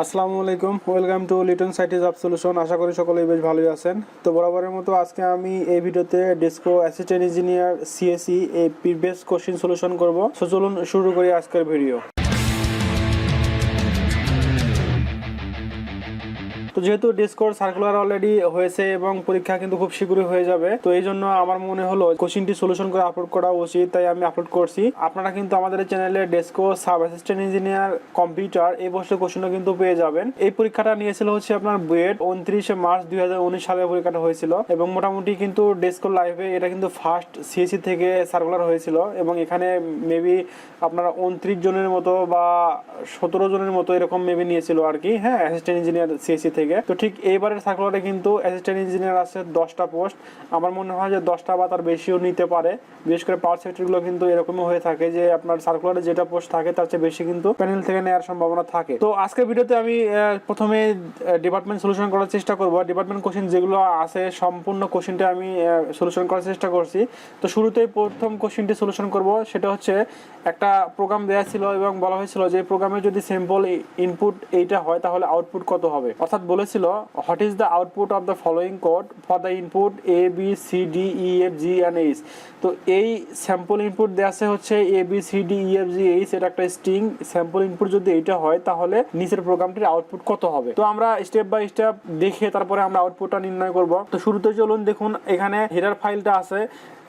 আসসালামু আলাইকুম, welcome to Liton cities of solution. আশা করি সকলেই বেশ ভালোই আছেন। তো বরাবরের মতো আজকে আমি এই ভিডিওতে ডেস্কো অ্যাসিস্ট্যান্ট ইঞ্জিনিয়ার সিএসই এই প্রিভিয়াস কোশ্চেন সলিউশন করব। সো চলুন শুরু করি আজকের ভিডিও। তো যেহেতু ডিসকোর সার্কুলার অলরেডি হয়েছে এবং পরীক্ষা কিন্তু খুব শীঘ্রই হয়ে যাবে, তো এই জন্য আমার মনে হলো কোশ্চেনটি সলিউশন করে আপলোড করা উচিত, তাই আমি আপলোড করছি। আপনারা কিন্তু আমাদের চ্যানেলে DESCO sub assistant engineer computer এই বছর কোশ্চেনও কিন্তু পেয়ে যাবেন। এই পরীক্ষাটা নিয়েছিল হচ্ছে আপনার বুয়েট 29 মার্চ 2019 সালে পরীক্ষাটা হয়েছিল এবং মোটামুটি কিন্তু ডেসকো লাইভে এটা কিন্তু ফার্স্ট সিএসি থেকে সার্কুলার হয়েছিল এবং এখানে মেবি আপনারা 29 জনের মতো বা 17 জনের মতো এরকম মেবি নিয়েছিল আর কি, হ্যাঁ, অ্যাসিস্ট্যান্ট ইঞ্জিনিয়ার সিএসি থেকে। তো ঠিক এইবারের সার্কুলারে কিন্তু অ্যাসিস্ট্যান্ট ইঞ্জিনিয়ার আছে 10টা পোস্ট। আমার মনে হয় যে 10টা বা তার বেশিও নিতে পারে। বিশেষ করে পাওয়ার সেক্টরগুলো কিন্তু এরকমই হয়ে থাকে যে আপনার সার্কুলারে যেটা পোস্ট থাকে তার চেয়ে বেশি কিন্তু প্যানেল থেকে নেওয়ার সম্ভাবনা থাকে। তো আজকের ভিডিওতে আমি প্রথমে ডিপার্টমেন্ট সলিউশন করার চেষ্টা করব। ডিপার্টমেন্ট কোশ্চেন যেগুলো আছে সম্পূর্ণ কোশ্চেনটা আমি সলিউশন করার চেষ্টা করছি। তো শুরুতেই প্রথম কোশ্চেনটি সলিউশন করব, সেটা হচ্ছে একটা প্রোগ্রাম দেওয়া ছিল এবং বলা হয়েছিল যে প্রোগ্রামে যদি সিম্পল ইনপুট এইটা হয় তাহলে আউটপুট কত হবে। অর্থাৎ বলেছিল what is the output of the following code for the input A B C D E F G and H. তো এই স্যাম্পল ইনপুট দেওয়া আছে হচ্ছে A B C D E F G H, এটা একটা স্ট্রিং। স্যাম্পল ইনপুট যদি এইটা হয় তাহলে নিচের প্রোগ্রামটির আউটপুট কত হবে। তো আমরা স্টেপ বাই স্টেপ দেখে তারপরে আমরা আউটপুটটা নির্ণয় করব। তো শুরুতে চলুন দেখুন, এখানে হেডার ফাইলটা আছে।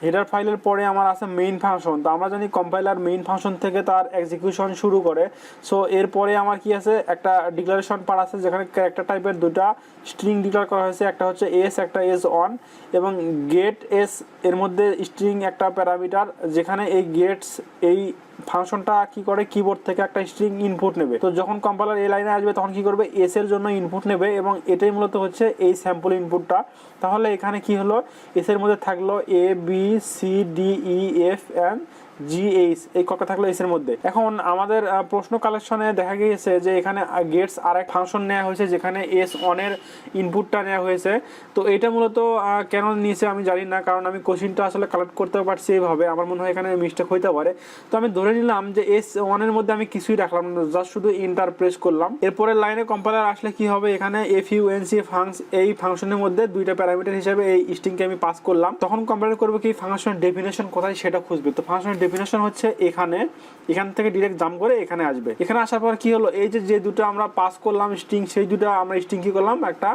হেডার ফাইলের পরে আমার আছে মেইন ফাংশন। তো আমরা জানি কম্পাইলার মেইন ফাংশন থেকে তার এক্সিকিউশন শুরু করে। সো এরপরে আমার কি আছে, একটা ডিক্লারেশন পার্ট আছে যেখানে ক্যারেক্টার টাইপের দুটা স্ট্রিং ডিক্লেয়ার করা হয়েছে, একটা হচ্ছে এস, একটা এস অন, এবং গেট এস এর মধ্যে স্ট্রিং একটা প্যারামিটার, যেখানে এই গেটস এই ফাংশনটা কি করে কিবোর্ড থেকে একটা স্ট্রিং ইনপুট নেবে। তো যখন কম্পাইলার এই লাইনে আসবে তখন কি করবে, এস এর জন্য ইনপুট নেবে এবং এটাই মূলত হচ্ছে এই স্যাম্পল ইনপুটটা। তাহলে এখানে কি হলো, এস এর মধ্যে থাকলো A B C D E F and G H, এই কটা থাকলো এস এর মধ্যে। এখন আমাদের প্রশ্ন কালেকশনে দেখা গিয়েছে যে এখানে গেটস আর এক ফাংশন নেওয়া হয়েছে যেখানে এস অনের ইনপুটটা নেওয়া হয়েছে। তো এটা মূলত কেন নিয়েছে আমি জানি না, কারণ আমি কোশ্চেনটা আসলে কালেক্ট করতে পারছি এইভাবে। আমার মনে হয় এখানে মিস্টেক হইতে পারে। তো আমি ধরে নিলাম যে এস ওয়ানের মধ্যে আমি কিছুই রাখলাম না, জাস্ট শুধু এন্টার প্রেস করলাম। এরপরের লাইনে কম্পাইলার আসলে কি হবে, এখানে এফইউএনসি ফাংশন, এই ফাংশনের মধ্যে দুইটা প্যারামিটার হিসেবে এই স্ট্রিংকে আমি পাস করলাম। তখন কম্পাইলার করবে কি, ফাংশনের ডেফিনেশন কোথায় সেটা খুঁজবে। তো ফাংশনের ডেফিনেশন হচ্ছে এখান থেকে ডিরেক্ট জাম্প করে এখানে আসবে। এখানে আসার পর কি হলো, এই যে দুটো আমরা পাস করলাম স্ট্রিং, সেই দুটো আমরা স্ট্রিং কি করলাম, একটা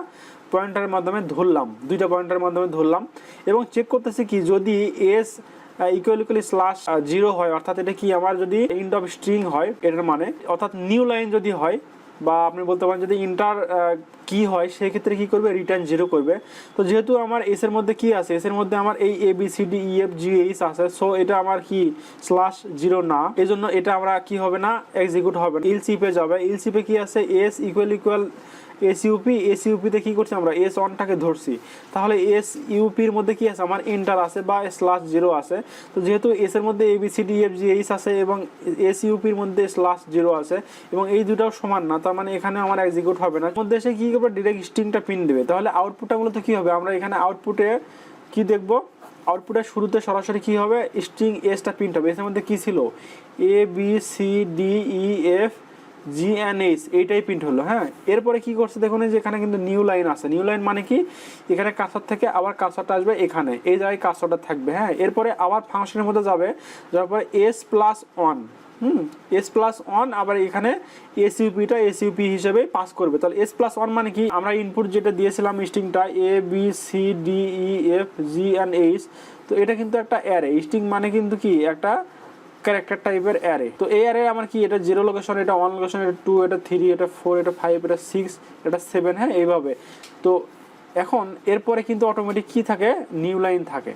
পয়েন্টারের মাধ্যমে ধরলাম, দুইটা পয়েন্টারের মাধ্যমে ধরলাম এবং চেক করতেছি কি যদি এস ইকুয়ালি স্ল্যাশ 0 হয়, অর্থাৎ এটা কি আমার যদি এন্ড অফ স্ট্রিং হয় এটার মানে, অর্থাৎ নিউ লাইন যদি হয়, বা আপনি বলতে পারেন যদি ইন্টার কি হয়, সেই ক্ষেত্রে কি করবে, রিটার্ন 0 করবে। তো যেহেতু আমার এস এর মধ্যে কি আছে, এস এর মধ্যে আমার এই A B C D E F G H আছে, সো এটা আমার কি স্ল্যাশ 0 না, এই জন্য এটা আমরা কি হবে না, এক্সিকিউট হবে না, ইলসিপে যাবে। ইলসিপে কি আছে, এস ইকুয়াল এসইউপিতে কি করছি আমরা, এস অনটাকে ধরছি। তাহলে এস ইউপির মধ্যে কি আছে, আমার এন্টার আছে বা স্ল্যাশ 0 আছে। তো যেহেতু এস এর মধ্যে A B C D F G H আছে এবং এস ইউপির মধ্যে স্ল্যাশ 0 আছে এবং এই দুটাও সমান না, তার মানে এখানে আমার এক্সিকিউট হবে না। মধ্যে এসে কি করবে, ডিরেক্ট স্ট্রিংটা প্রিন্ট দেবে। তাহলে আউটপুটটা মূলত কি হবে, আমরা এখানে আউটপুটে কি দেখব, আউটপুটের শুরুতে সরাসরি কি হবে, স্ট্রিং এসটা প্রিন্ট হবে। এসের মধ্যে কি ছিল, A B C D E F G N H, এইটাই প্রিন্ট হলো। হ্যাঁ, এরপরে কি করছে দেখুন, যে এখানে কিন্তু নিউ লাইন আছে। নিউ লাইন মানে কি, এখানে কার্সর থেকে আবার কার্সরটা আসবে এখানে, এই জায়গায় কার্সরটা থাকবে। হ্যাঁ, এরপরে আবার ফাংশনের মধ্যে যাবে, যাওয়ার পরে S plus one, S plus one, আবার এখানে এসইউপিটা এসইউপি হিসেবে পাস করবে। তাহলে এস প্লাস ওয়ান মানে কি, আমরা ইনপুট যেটা দিয়েছিলাম স্ট্রিংটা A B C D E F G and H, তো এটা কিন্তু একটা অ্যারে। স্ট্রিং মানে কিন্তু কি একটা ক্যারেক্টার টাইপের অ্যারে। তো এই অ্যারে আমার কি, এটা 0 লোকেশন, এটা 1 লোকেশন, এটা 2, এটা 3, এটা 4, এটা 5, এটা 6, এটা 7, হ্যাঁ, এইভাবে। তো এখন এরপরে কিন্তু অটোমেটিক কি থাকে, নিউ লাইন থাকে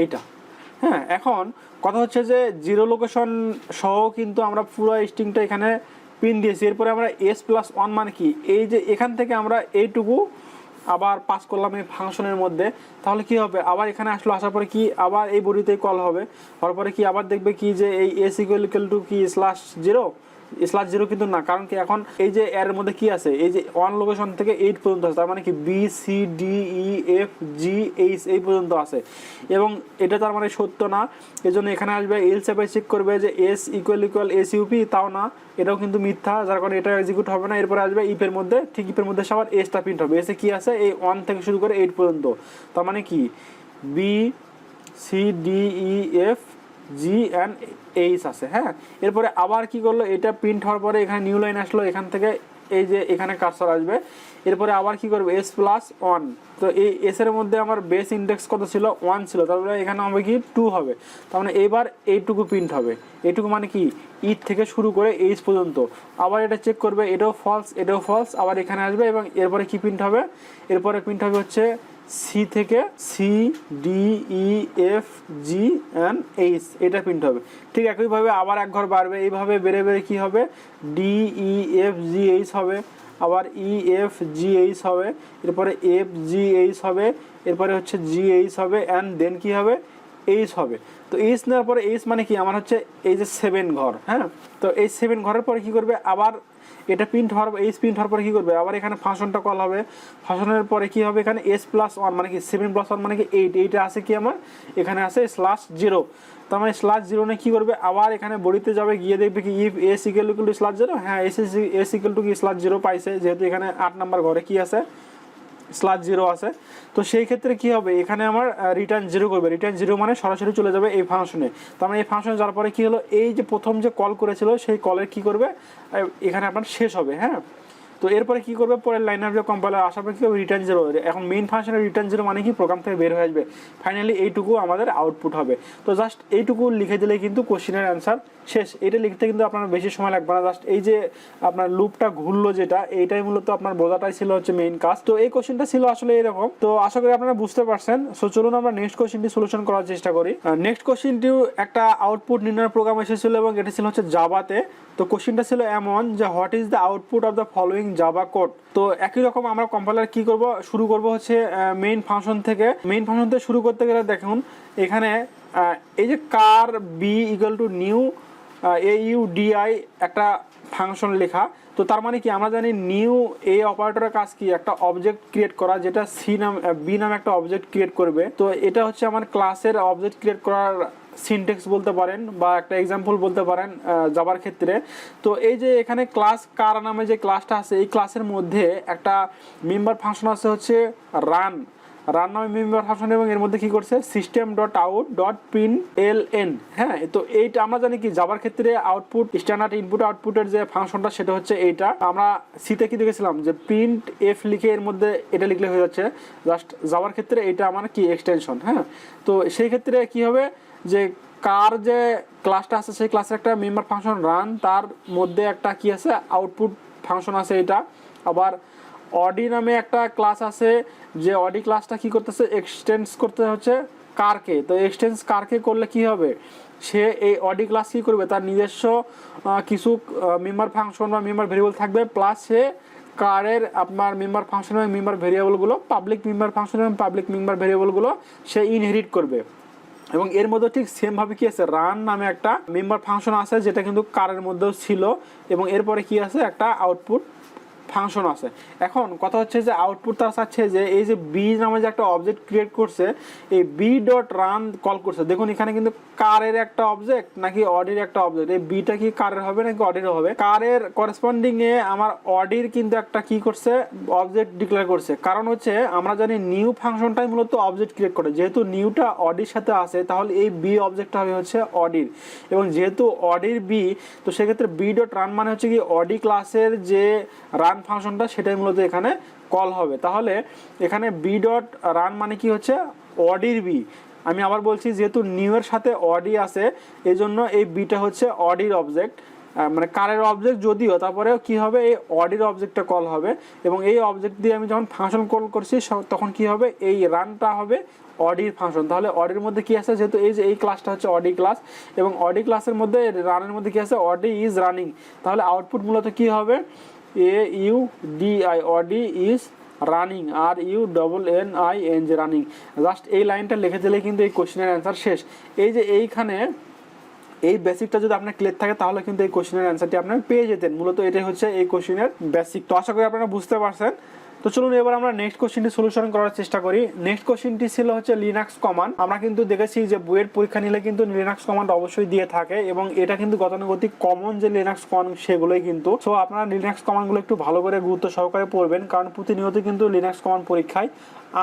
এইটা। হ্যাঁ, এখন কথা হচ্ছে যে 0 লোকেশন সহ কিন্তু আমরা পুরো স্ট্রিংটা এখানে পিন দিয়েছি। এরপরে আমরা এস প্লাস ওয়ান মানে কি, এই যে এখান থেকে আমরা এইটুকু আবার পাস করলাম এই ফাংশনের মধ্যে। তাহলে কি হবে, আবার এখানে আসলো, আসার পরে কি আবার এই বডিতেই কল হবে, হওয়ার পরে কি আবার দেখবে কি যে এই এস ইকুয়াল টু কি স্ল্যাশ 0, স্ল্যাশ 0 কিন্তু না, কারণ কি এখন এই যে এর মধ্যে কি আছে, এই যে 1 লোকেশন থেকে 8 পর্যন্ত আছে, তার মানে কি B C D E F G H এই পর্যন্ত আছে, এবং এটা তার মানে সত্য না। এজন্য এখানে আসবে এলস এ চেক করবে যে এস ইকুয়াল এস ইউপি, তাও না, এটাও কিন্তু মিথ্যা, যার কারণে এটা এক্সিকিউট হবে না। এরপরে আসবে ইফের মধ্যে, ঠিক ইফের মধ্যে আবার এসটা প্রিন্ট হবে। এসে কি আছে, এই 1 থেকে শুরু করে 8 পর্যন্ত, তার মানে কি B C D E F G and H আছে। হ্যাঁ, এরপরে আবার কি করলো, এটা প্রিন্ট হওয়ার পরে এখানে নিউ লাইন আসলো, এখান থেকে এই যে এখানে কার্সর আসবে, এরপরে আবার কি করবে এস প্লাস 1। তো এই এস এর মধ্যে আমার বেস ইন্ডেক্স কত ছিল, 1 ছিল, তারপরে এখানে হবে কি 2 হবে, তার মানে এবার এইটুকু প্রিন্ট হবে। এইটুকু মানে কি ই থেকে শুরু করে এইচ পর্যন্ত। আবার এটা চেক করবে, এটাও ফলস, এটাও ফলস, আবার এখানে আসবে এবং এরপরে কি প্রিন্ট হবে, এরপরে প্রিন্ট হবে হচ্ছে সি থেকে C D E F G and H, এটা প্রিন্ট হবে। ঠিক একইভাবে আবার এক ঘর বাড়বে, এইভাবে বেড়ে বেড়ে কী হবে, D E F G H হবে, আবার ই এফ জি এইচ হবে, এরপরে এফ জি এইচ হবে, এরপরে হচ্ছে জি এইচ হবে, অ্যান্ড দেন কী হবে, এইচ হবে। তো এইচ নেওয়ার পরে এইচ মানে কি আমার হচ্ছে এই যে 7 ঘর। হ্যাঁ, তো এই 7 ঘরের পরে কী করবে, আবার এটা প্রিন্ট হওয়ার, এইচ প্রিন্ট হওয়ার পরে কী করবে, আবার এখানে ফাংশনটা কল হবে। ফাংশনের পরে কী হবে, এখানে এস প্লাস 1 মানে কি 7 প্লাস 1 মানে কি 8, এইটা আছে কি আমার এখানে আছে স্ল্যাশ 0, তার মানে স্ল্যাশ 0 নিয়ে কী করবে, আবার এখানে বডিতে যাবে, গিয়ে দেখবে কি if S equal to slash 0, হ্যাঁ এস ইকুয়াল টু কি স্ল্যাশ 0 পাইছে, যেহেতু এখানে 8 নাম্বার ঘরে কি আছে স্ল্যাশ 0 আছে। তো সেই ক্ষেত্রে কি হবে, এখানে আমার রিটার্ন 0 করবে, রিটার্ন 0 মানে সরাসরি চলে যাবে এই ফাংশনে। তার মানে এই ফাংশনে যাওয়ার পরে কী হলো, এই যে প্রথম যে কল করেছিল সেই কলের কী করবে, এখানে আপনার শেষ হবে। হ্যাঁ, তো এরপরে কী করবে, পরের লাইনে আসবে কম্পাইলার, আসার পরে কী হবে রিটার্ন 0। এখন মেইন ফাংশনের রিটার্ন 0 মানে কি প্রোগ্রাম থেকে বের হয়ে আসবে, ফাইনালি এইটুকু আমাদের আউটপুট হবে। তো জাস্ট এইটুকু লিখে দিলেই কিন্তু কোশ্চেনের অ্যান্সার শেষ। এটা লিখতে কিন্তু আপনার বেশি সময় লাগবে না, জাস্ট এই যে আপনার লুপটা ঘুরলো যেটা, এইটাই মূলত আপনার বোঝাটাই ছিল হচ্ছে মেইন কাজ। তো এই কোশ্চেনটা ছিল আসলে এরকম। তো আশা করি আপনারা বুঝতে পারছেন। সো চলুন আমরা নেক্সট কোশ্চেনটি সলিউশন করার চেষ্টা করি। নেক্সট কোশ্চেনটিও একটা আউটপুট নির্ণয়ের প্রোগ্রাম এসেছিল এবং এটা ছিল হচ্ছে জাভাতে। তো কোশ্চেনটা ছিল এমন যে what is the output of the following Java code. তো একই রকম আমরা কম্পাইলার কি করব, শুরু করব হচ্ছে মেইন ফাংশন থেকে। মেইন ফাংশন থেকে শুরু করতে গেলে দেখুন এখানে এই যে car B equal to new AUDI একটা ফাংশন লেখা। তো তার মানে কি আমরা জানি নিউ এই অপারেটরের কাজ কি, একটা অবজেক্ট ক্রিয়েট করা, যেটা বি নামে একটা অবজেক্ট ক্রিয়েট করবে। তো এটা হচ্ছে আমার ক্লাসের অবজেক্ট ক্রিয়েট করার সিনটেক্স বলতে পারেন বা একটা এক্সাম্পল বলতে পারেন জাভার ক্ষেত্রে। তো এই যে এখানে ক্লাস কার নামে যে ক্লাসটা আছে, এই ক্লাসের মধ্যে একটা মেম্বার ফাংশন আছে হচ্ছে রান নামে মেম্বার ফাংশন, এবং এর মধ্যে কি করছে system.out.println। হ্যাঁ, তো এইটা আমরা জানি কি জাভার ক্ষেত্রে আউটপুট স্ট্যান্ডার্ড ইনপুট আউটপুটের যে ফাংশনটা সেটা হচ্ছে এইটা। আমরা সিতে কি দেখেছিলাম যে প্রিন্ট এফ লিখে এর মধ্যে এটা লিখলে হয়ে যাচ্ছে, জাস্ট জাভার ক্ষেত্রে এইটা আমার কি এক্সটেনশন। হ্যাঁ, তো সেই ক্ষেত্রে কি হবে যে কার যে ক্লাসটা আছে সেই ক্লাসের একটা মেম্বার ফাংশন রান, তার মধ্যে একটা কি আছে আউটপুট ফাংশন আছে এটা। আবার অডি নামে একটা ক্লাস আছে, যে অডি ক্লাসটা কি করতেছে এক্সটেন্স করতে হচ্ছে কারকে। তো এক্সটেন্স কারকে করলে কি হবে, সে এই অডি ক্লাস কি করবে, তার নিজস্ব কিছু মেম্বার ফাংশন বা মেম্বার ভেরিয়েবল থাকবে, প্লাস সে কারের আপনার মেম্বার ফাংশন এবং মেম্বার ভেরিয়েবলগুলো, পাবলিক মেম্বার ফাংশন এবং পাবলিক মেম্বার ভেরিয়েবলগুলো সে ইনহেরিট করবে। এবং এর মধ্যে ঠিক সেমভাবে কি আছে রান নামে একটা মেম্বার ফাংশন আছে, যেটা কিন্তু কারের মধ্যেও ছিল, এবং এরপরে কি আছে একটা আউটপুট ফাংশন আছে। এখন কথা হচ্ছে যে আউটপুট তার চাচ্ছে যে এই যে বি নামে যে একটা অবজেক্ট ক্রিয়েট করছে, এই বি ডট রান কল করছে। দেখুন এখানে কিন্তু কারের একটা অবজেক্ট নাকি অডির একটা অবজেক্ট, এই বিটা কি কারের হবে নাকি অডির হবে, কারের করেসপন্ডিং এ আমার অডির কিন্তু একটা কি করছে অবজেক্ট ডিক্লেয়ার করছে। কারণ হচ্ছে আমরা জানি নিউ ফাংশনটাই মূলত অবজেক্ট ক্রিয়েট করে, যেহেতু নিউটা অডির সাথে আছে তাহলে এই বি অবজেক্টটা হবে হচ্ছে অডির, এবং যেহেতু অডির বি, তো সেক্ষেত্রে বি ডট রান মানে হচ্ছে কি অডি ক্লাসের যে রান ফাংশনটা সেটাই মূলত এখানে কল হবে। তাহলে এখানে বি ডট রান মানে কি হচ্ছে অডির বি। আমি আবার বলছি, যেহেতু নিউ এর সাথে অডি আছে এই জন্য এই বিটা হচ্ছে অডির অবজেক্ট, মানে কারের অবজেক্ট যদিও, তারপরেও কি হবে এই অডির অবজেক্টটা কল হবে, এবং এই অবজেক্ট দিয়ে আমি যখন ফাংশন কল করছি তখন কি হবে এই রানটা হবে অডির ফাংশন। তাহলে অডির মধ্যে কি আছে, যেহেতু এই যে এই ক্লাসটা হচ্ছে অডি ক্লাস, এবং অডি ক্লাসের মধ্যে রানের মধ্যে কি আছে অডি ইজ রানিং, তাহলে আউটপুট মূলত কি হবে AUDI Audi is running, RUNNING running. Just এই লাইনটা লিখে দিলে কিন্তু এই কোশ্চেনের অ্যান্সার শেষ। এই যে এইখানে এই বেসিকটা যদি আপনার ক্লিয়ার থাকে তাহলে কিন্তু এই কোশ্চেনের অ্যান্সারটি আপনার পেয়ে যেতেন। মূলত এটাই হচ্ছে এই কোশ্চেনের বেসিক। তো আশা করি আপনারা বুঝতে পারছেন। তো চলুন এবার আমরা নেক্সট কোশ্চেনটি সলিউশন করার চেষ্টা করি। নেক্সট কোশ্চেনটি ছিল হচ্ছে লিনাক্স কমান্ড। আমরা কিন্তু দেখেছি যে বুয়েট পরীক্ষা নিলে কিন্তু লিনাক্স কমান্ড অবশ্যই দিয়ে থাকে এবং এটা কিন্তু গতানুগতিক কমন যে লিনাক্স কমান্ড সেগুলোই কিন্তু। সো আপনারা লিনাক্স কমান্ডগুলো একটু ভালো করে গুরুত্ব সহকারে পড়বেন, কারণ প্রতিনিয়ত কিন্তু লিনাক্স কমান্ড পরীক্ষায়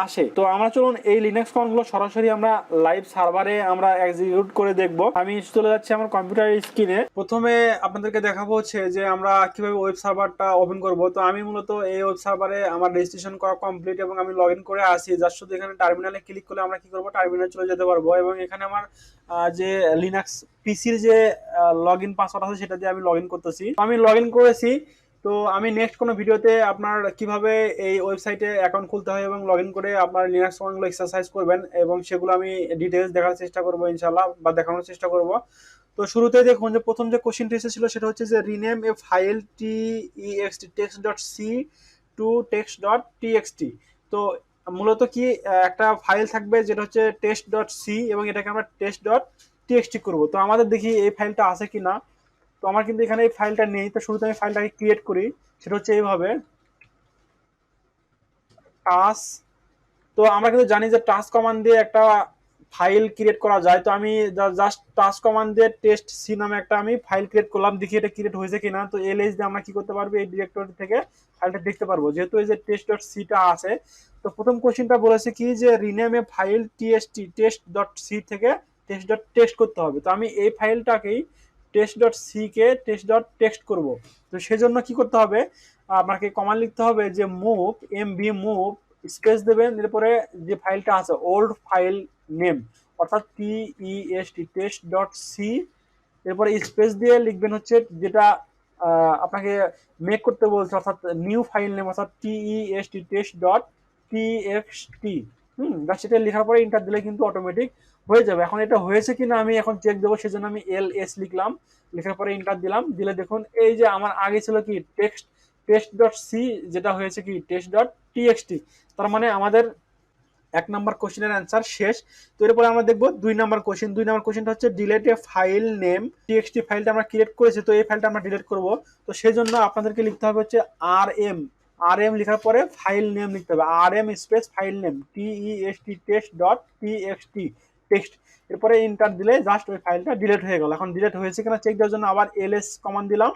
আসে। তো আমরা চলুন এই লিনাক্স কমান্ডগুলো সরাসরি আমরা লাইভ সার্ভারে আমরা এক্সিকিউট করে দেখব। আমি চলে যাচ্ছি আমার কম্পিউটার স্ক্রিনে। প্রথমে আপনাদেরকে দেখাবো হচ্ছে যে আমরা কিভাবে ওয়েব সার্ভারটা ওপেন করব। তো আমি মূলত এই ওয়েব সার্ভারে আমার রেজিস্ট্রেশন করা কমপ্লিট এবং আমি লগ ইন করে আসি। জাস্ট শুধু এখানে টার্মিনালে ক্লিক করলে আমরা কি করব, টার্মিনালে চলে যেতে পারবো এবং এখানে আমার যে লিনাক্স পিসির যে লগ ইন পাসওয়ার্ড আছে সেটা দিয়ে আমি লগ ইন করতেছি। আমি লগ ইন করেছি। তো আমি নেক্সট কোনো ভিডিওতে আপনার কিভাবে এই ওয়েবসাইটে অ্যাকাউন্ট খুলতে হয় এবং লগ ইন করে আপনার লিনাক্স কমান্ডগুলো এক্সারসাইজ করবেন এবং সেগুলো আমি ডিটেলস দেখার চেষ্টা করবো ইনশাল্লাহ, বা দেখানোর চেষ্টা করব। তো শুরুতে দেখুন যে প্রথম যে কোশ্চেনটি এসেছিল সেটা হচ্ছে যে rename a file text dot C to text dot TXT. তো মূলত কি একটা ফাইল থাকবে যেটা হচ্ছে টেক্সট ডট সি এবং এটাকে আমরা টেক্সট ডট টিএক্সটি করবো। তো আমাদের দেখি এই ফাইলটা আছে কিনা। তো আমার কিন্তু এখানে এই ফাইলটা নেই। তো শুরুতে আমি ফাইলটাকে ক্রিয়েট করি, সেটা হচ্ছে এইভাবে টাস। তো আমরা কিন্তু জানি যে টাস কমান্ড দিয়ে একটা ফাইল ক্রিয়েট করা যায়। তো আমি জাস্ট টাস কমান্ড দিয়ে টেস্ট সি নামে একটা আমি ফাইল ক্রিয়েট করলাম, দেখি এটা ক্রিয়েট হয়েছে কিনা। তো এলএস দিয়ে আমরা কি করতে পারবো, এই ডিরেক্টরি থেকে ফাইলটা দেখতে পারবো যেহেতু এই যে টেস্ট ডট সিটা আছে। তো প্রথম কোশ্চেনটা বলেছে কি যে rename a file TST test dot C থেকে টেস্ট ডট টেক্সট করতে হবে। তো আমি এই ফাইলটাকেই টেস্ট ডট সি কে টেস্ট ডট টেক্সট করবো। তো সেজন্য কি করতে হবে, আপনাকে কমান্ড লিখতে হবে যে মুভ মুভ স্পেস দেবেন, এরপরে যে ফাইলটা আছে ওল্ড ফাইল নেম অর্থাৎ টিইএসটি টেস্ট ডট সি, এরপরে স্পেস দিয়ে লিখবেন হচ্ছে যেটা আপনাকে মেক করতে বলছে অর্থাৎ নিউ ফাইল নেম অর্থাৎ টিইএসটি টেস্ট ডট টিএক্সটি। সেটা লেখার পরে ইন্টার দিলে কিন্তু অটোমেটিক হয়ে যাবে। এখন এটা হয়েছে কিনা আমি এখন চেক দেবো, সেজন্য আমি এলএস লিখলাম, লেখার পরে ইন্টার দিলাম, দিলে দেখুন এই যে আমার আগে ছিল কি টেক্সট ডট সি, যেটা হয়েছে কি টেক্সট ডট টিএক্সটি। তার মানে আমাদের 1 নাম্বার কোশ্চেনের অ্যান্সার শেষ। তো এরপরে আমরা দেখবো 2 নাম্বার কোশ্চেন। 2 নাম্বার কোশ্চেনটা হচ্ছে ডিলিট এ ফাইল নেম টিএক্সটি। ফাইলটা আমরা ক্রিয়েট করেছি, তো এই ফাইলটা আমরা ডিলিট করব। তো সেই জন্য আপনাদেরকে লিখতে হবে হচ্ছে আর এম লেখার পরে ফাইল নেম লিখতে হবে, R M space file name TEST text dot TXT text. এরপরে ইন্টার দিলে জাস্ট ওই ফাইলটা ডিলিট হয়ে গেল। এখন ডিলিট হয়েছে কিনা চেক দেওয়ার জন্য আবার এলএস কমান্ড দিলাম।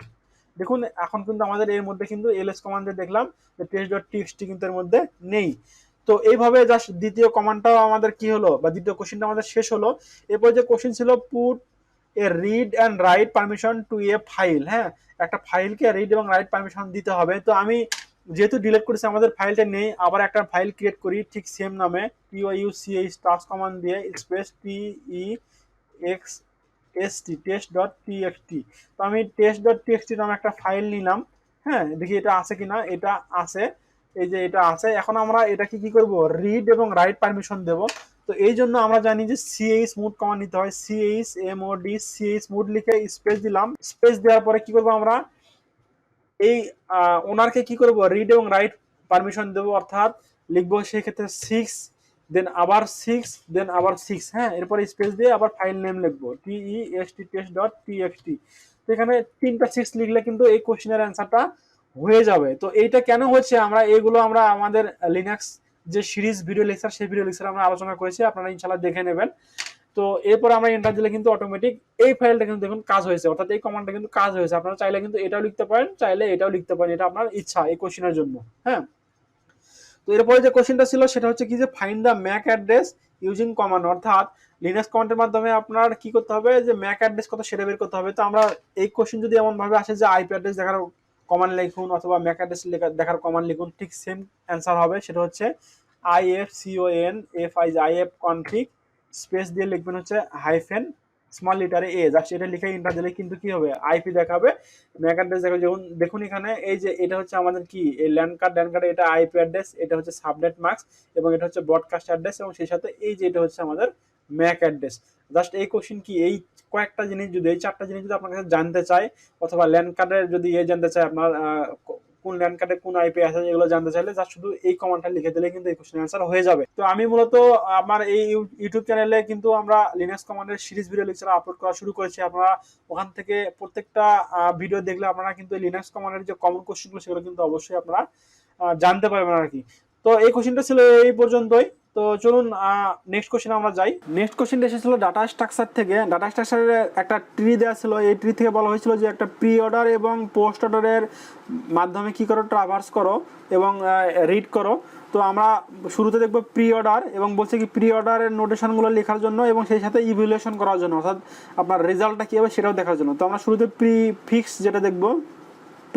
দেখুন এখন কিন্তু আমাদের এর মধ্যে কিন্তু এলএস কমান্ডে দেখলাম যে টেক্সট ডট টিএক্সটি কিন্তু এর মধ্যে নেই। তো এইভাবে জাস্ট দ্বিতীয় কমান্ডটাও আমাদের কি হলো, বা দ্বিতীয় কোশ্চেনটা আমাদের শেষ হলো। এরপর যে কোশ্চেন ছিল put a read and right permission to A file. হ্যাঁ, একটা ফাইলকে রিড এবং রাইট পারমিশন দিতে হবে। তো আমি যেহেতু ডিলিট করেছি আমাদের ফাইলটা নেই, আবার একটা ফাইল ক্রিয়েট করি ঠিক সেম নামে টিওইউসিএইচ টাস কমান্ড দিয়ে স্পেস টিইএক্সএসটি টেস্ট ডট টিএক্সটি। তো আমি টেস্ট ডট টিএক্সটি নামে একটা ফাইল নিলাম। হ্যাঁ, দেখি এটা আছে কিনা, এটা আছে, এই যে এটা আছে। এখন আমরা এটাকে কি করব, রিড এবং রাইট পারমিশন দেব। তো এই জন্য আমরা জানি যে সিএইচ মুড কমান্ড নিতে হয়, সিএইচ এমওডি সিএইচ মুড লিখে স্পেস দিলাম। স্পেস দেওয়ার পরে কি করব, আমরা এই ওনারকে কি করব, রিড এবং রাইট পারমিশন দেব, অর্থাৎ লিখবো সেই ক্ষেত্রে 6 দেন আবার 6 দেন আবার 6। হ্যাঁ, এরপরে স্পেস দিয়ে আবার ফাইল নেম লিখবো টিইএসটি টেস্ট ডট টিএক্সটি। তো এখানে 3টা 6 লিখলে কিন্তু এই কোশ্চেনের অ্যান্সারটা হয়ে যাবে। তো এইটা কেন হচ্ছে, এগুলো আমরা আমাদের লিনাক্স যে সিরিজ ভিডিও লেকচার সেই ভিডিও লেকচারে আমরা আলোচনা করেছি, আপনারা ইনশাআল্লাহ দেখে নেবেন। তো এরপর আমরা এন্টার দিলে কিন্তু অটোমেটিক এই ফাইলটা কিন্তু দেখুন কাজ হয়েছে, অর্থাৎ এই কমান্ডটা কিন্তু কাজ হয়েছে। আপনারা চাইলে কিন্তু এটাও লিখতে পারেন, চাইলে এটাও লিখতে পারেন, এটা আপনার ইচ্ছা এই কোশ্চেনের জন্য। হ্যাঁ, তো এরপরে যে কোশ্চেনটা ছিল সেটা হচ্ছে কি যে find the Mac address using command, অর্থাৎ লিনাক্স কমান্ডের মাধ্যমে আপনার কি করতে হবে যে ম্যাক অ্যাড্রেস কত সেটা বের করতে হবে। তো আমরা এই কোশ্চেন যদি এমন ভাবে আসে যে আইপি অ্যাড্রেস দেখার কমান্ড লিখুন অথবা ম্যাক অ্যাড্রেস দেখার কমান্ড লিখুন, ঠিক সেম অ্যান্সার হবে। সেটা হচ্ছে ifconf কনফিগ স্পেস দিয়ে লিখবেন হচ্ছে হাইফেন স্মল লিটারে এ, জাস্ট এটা লিখে ইন্টার দিলে কিন্তু কি হবে, আইপি দেখাবে, ম্যাক অ্যাড্রেস দেখাবে। যেমন দেখুন এখানে এই যে এটা হচ্ছে আমাদের কি এই ল্যান্ড কার্ড এটা আইপি অ্যাড্রেস, এটা হচ্ছে সাবনেট মাস্ক এবং এটা হচ্ছে ব্রডকাস্ট অ্যাড্রেস এবং সেই সাথে এই যে এটা হচ্ছে আমাদের ম্যাক অ্যাড্রেস। জাস্ট এই কোশ্চেন কি এই কয়েকটা জিনিস যদি এই 4টা জিনিস যদি আপনার কাছে জানতে চায় অথবা ল্যান্ড কার্ডের যদি জানতে চায় আপনার কোন ল্যান্ড কার্ডে কোন আইপি আছে এগুলো জানতে চাইলে যা শুধু এই কমান্ডটা লিখে দিলে কিন্তু এই কোশ্চেন অ্যান্সার হয়ে যাবে। তো আমি মূলত আমার এই ইউটিউব চ্যানেলে কিন্তু আমরা লিনাক্স কমান্ডের সিরিজ ভিডিও লেকচার আপলোড করা শুরু করেছি। আপনারা ওখান থেকে প্রত্যেকটা ভিডিও দেখলে আপনারা কিন্তু লিনাক্স কমান্ডের যে কমন কোশ্চেনগুলো সেগুলো কিন্তু অবশ্যই আপনারা জানতে পারবেন আর কি। তো এই কোশ্চেনটা ছিল এই পর্যন্তই। তো চলুন নেক্সট কোশ্চেন আমরা যাই। নেক্সট কোশ্চেনটা এসেছিল ডাটা স্ট্রাকচার থেকে। ডাটা স্ট্রাকচারের একটা ট্রি দেওয়া ছিল, এই ট্রি থেকে বলা হয়েছিল যে একটা প্রি অর্ডার এবং পোস্ট অর্ডারের মাধ্যমে কি করো, ট্রাভার্স করো এবং রিড করো। তো আমরা শুরুতে দেখবো প্রি অর্ডার এবং বলছে কি প্রি অর্ডারের নোটেশনগুলো লেখার জন্য এবং সেই সাথে ইভ্যালুয়েশন করার জন্য, অর্থাৎ আপনার রেজাল্টটা কী হবে সেটাও দেখার জন্য। তো আমরা শুরুতে প্রি ফিক্স যেটা দেখবো,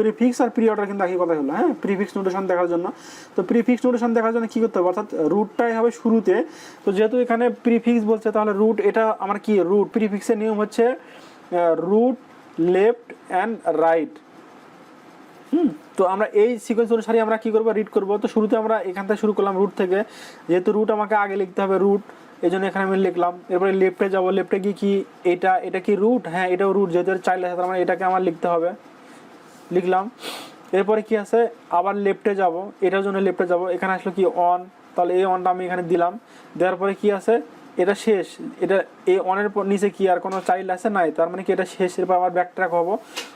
প্রিফিক্স আর প্রি অর্ডার কিন্তু একই কথা হলো, হ্যাঁ, প্রিফিক্স নোটেশন দেখার জন্য। তো প্রিফিক্স নোটেশন দেখার জন্য কী করতে হবে, অর্থাৎ রুটটাই হবে শুরুতে। তো যেহেতু এখানে প্রিফিক্স বলছে তাহলে রুট, এটা আমার কি রুট, প্রিফিক্সের নিয়ম হচ্ছে রুট লেফট অ্যান্ড রাইট। তো আমরা এই সিকোয়েন্স অনুসারে আমরা কি করবো, রিড করবো। তো শুরুতে আমরা এখান থেকে শুরু করলাম রুট থেকে, যেহেতু রুট আমাকে আগে লিখতে হবে রুট, এই জন্য এখানে আমি লিখলাম। এরপরে লেফটে যাবো, লেফটে গিয়ে কি এটা কি রুট, হ্যাঁ এটাও রুট, যেহেতু চাইল্ড আছে তার মানে এটাকে আমার লিখতে হবে, লিখলাম। এরপরে কি আছে, আবার লেফটে যাব, এটার জন্য লেফটে যাব, এখানে আসলো কি অন, তাহলে এই অনটা আমি এখানে দিলাম। দেওয়ার পরে কি আছে, এটা শেষ, এটা এই অনের নিচে কি আর কোনো চাইল্ড আছে নাই, তার মানে কি এটা শেষ। এরপর আবার ব্যাক ট্র্যাক হবো,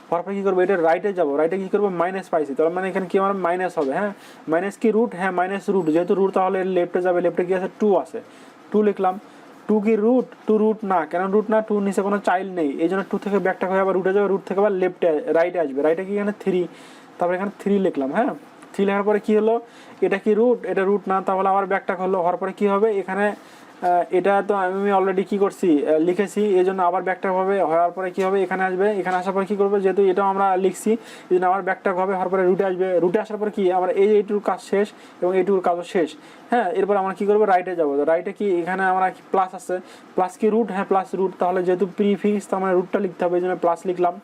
হওয়ার পরে কী করবো, এটা রাইটে যাবো, রাইটে কী করবো মাইনাস পাইছি, তার মানে এখানে কি আমার মাইনাস হবে, হ্যাঁ মাইনাস কি রুট, হ্যাঁ মাইনাস রুট, যেহেতু রুট তাহলে লেফটে যাবে, লেফটে কি আছে 2 আছে, 2 লিখলাম। 2 কি রুট, 2 রুট না, কেন রুট না, 2 নিচে কোনো চাইল্ড নেই, এই জন্য 2 থেকে ব্যাকট্র্যাক হয়ে আবার রুটে যাবে, রুট থেকে আবার লেফটে রাইটে আসবে, রাইটে কি এখানে 3, তারপরে এখানে 3 লিখলাম, হ্যাঁ 3 লেখার পরে কি হলো, এটা কি রুট, এটা রুট না, তাহলে আবার ব্যাকট্র্যাক হলো, হওয়ার পরে কি হবে এখানে এটা তো আমি অলরেডি কি করছি লিখেছি, এই জন্য আবার ব্যাকট্র্যাক হবে, হওয়ার পরে কি হবে এখানে আসবে, এখানে আসার পরে কি করবে, যেহেতু এটাও আমরা লিখছি এই জন্য আবার ব্যাকট্র্যাক হবে, হওয়ার পরে রুটে আসবে, রুটে আসার পরে কি আমার এইটুর কাজ শেষ এবং এইটুর কাজও শেষ, হ্যাঁ। এরপর আমরা কি করবো, রাইটে যাবো, তো রাইটে কি এখানে আমরা প্লাস আছে, প্লাস কি রুট, হ্যাঁ প্লাস রুট, তাহলে যেহেতু প্রিফিক্স তার মানে রুটটা লিখতে হবে এই জন্য প্লাস লিখলাম।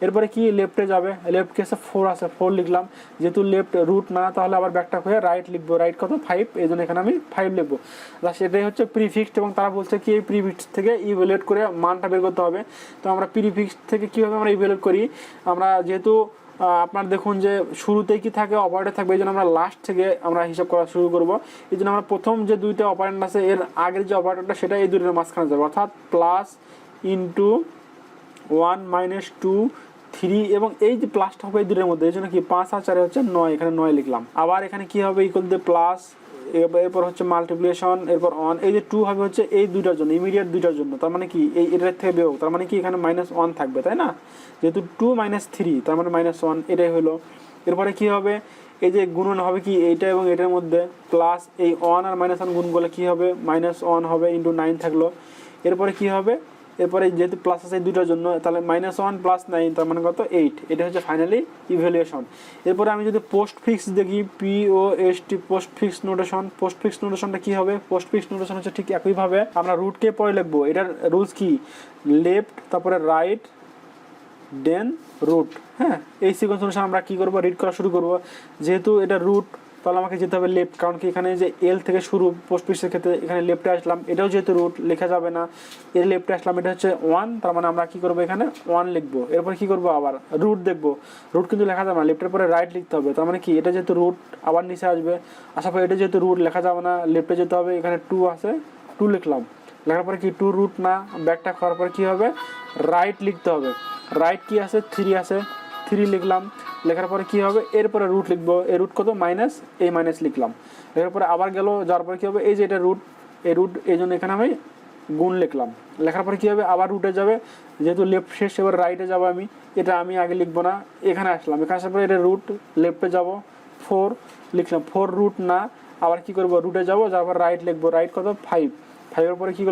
এরপরে কি লেফটে যাবে, লেফট কেসে 4 আছে, 4 লিখলাম, যেহেতু লেফট রুট না তাহলে আবার ব্যাকট্র্যাক হয়ে রাইট লিখবো, রাইট কত 5, এই জন্য এখানে আমি 5 লিখবো। সেটাই হচ্ছে প্রিফিক্সড এবং তারা বলছে কি এই প্রিফিক্স থেকে ইভ্যালুয়েট করে মানটা বের করতে হবে। তো আমরা প্রিফিক্স থেকে কীভাবে আমরা ইভ্যালুয়েট করি, আমরা যেহেতু আপনার দেখুন যে শুরুতেই কি থাকে, অপারেটর থাকবে, এই জন্য আমরা লাস্ট থেকে আমরা হিসাব করা শুরু করবো। এই জন্য আমরা প্রথম যে দুইটা অপারেন্ট আছে এর আগের যে অপারেটরটা সেটা এই দুইটার মাঝখানে যাবে, অর্থাৎ প্লাস ইন্টু 1 মাইনাস 2 3 এবং এই যে প্লাসটা হবে এই দুটোর মধ্যে, এই জন্য কি 5 আর 4 হচ্ছে 9, এখানে 9 লিখলাম। আবার এখানে কি হবে, ইকুয়াল দিয়ে প্লাস, এরপর হচ্ছে মাল্টিপ্লিকেশন, এরপর অন, এই যে 2 হবে হচ্ছে এই দুইটার জন্য, ইমিডিয়েট দুইটার জন্য, তার মানে কি এই এটার থেকে বেরো, তার মানে কি এখানে -1 থাকবে, তাই না, যেহেতু 2 - 3 তার মানে -1, এটাই হলো। এরপরে কি হবে, এই যে গুণন হবে কি এইটা এবং এটার মধ্যে, প্লাস এই 1 আর -1 গুণ করলে কি হবে, -1 হবে ইন্টু 9 থাকলো। এরপরে কি হবে, এরপরে যেহেতু প্লাস আছে দুইটার জন্য তাহলে -1 + 9 তার মানে কত 8, এটা হচ্ছে ফাইনালি ইভ্যালুয়েশন। এরপরে আমি যদি পোস্ট ফিক্স দেখি, POST postfix notation, postfix নোটেশনটা কি হবে, পোস্ট ফিক্স নোটেশন হচ্ছে ঠিক একইভাবে আমরা রুটকে পরে লিখবো, এটার রুলস কি লেফট তারপরে রাইট দেন রুট, হ্যাঁ এই সিকোয়েন্স অনুসারে আমরা কি করবো, রিড করা শুরু করবো। যেহেতু এটা রুট তাহলে আমাকে যেতে হবে লেফট, কারণ কি এখানে যে এল থেকে শুরু পোস্ট ফিক্সের ক্ষেত্রে এখানে লেফটে আসলাম, এটাও যেহেতু রুট লেখা যাবে না, এর লেফটে আসলাম, এটা হচ্ছে 1, তার মানে আমরা কি করবো এখানে 1 লিখবো। এরপর কি করবো, আবার রুট দেখবো, রুট কিন্তু লেখা যাবে না, লেফটের পরে রাইট লিখতে হবে, তার মানে কি এটা যেহেতু রুট আবার নিচে আসবে, আসার পরে এটা যেহেতু রুট লেখা যাবে না, লেফটে যেতে হবে, এখানে 2 আছে 2 লিখলাম, লেখার পরে কি 2 রুট না, ব্যাকটা খাওয়ার পরে কী হবে রাইট লিখতে হবে, রাইট কি আছে 3 আছে 3 লিখলাম, লেখার পরে কী হবে এরপরে রুট লিখবো, এই রুট কত মাইনাস, এই মাইনাস লিখলাম, লেখার পরে আবার গেল, যাওয়ার পরে কী হবে এই যে এটা রুট, এই রুট এই জন্য এখানে আমি গুণ লিখলাম, লেখার পরে কী হবে আবার রুটে যাবে, যেহেতু লেফট শেষ এবার রাইটে যাবো, এটা আমি আগে লিখবো না, এখানে আসলাম, এখানে আসার পরে এটা রুট, লেফটে যাব 4 লিখলাম, 4 রুট না, আবার কি করবো রুটে যাবো, যাওয়ার পর রাইট লিখবো, রাইট কত 5, 5-এর পরে কী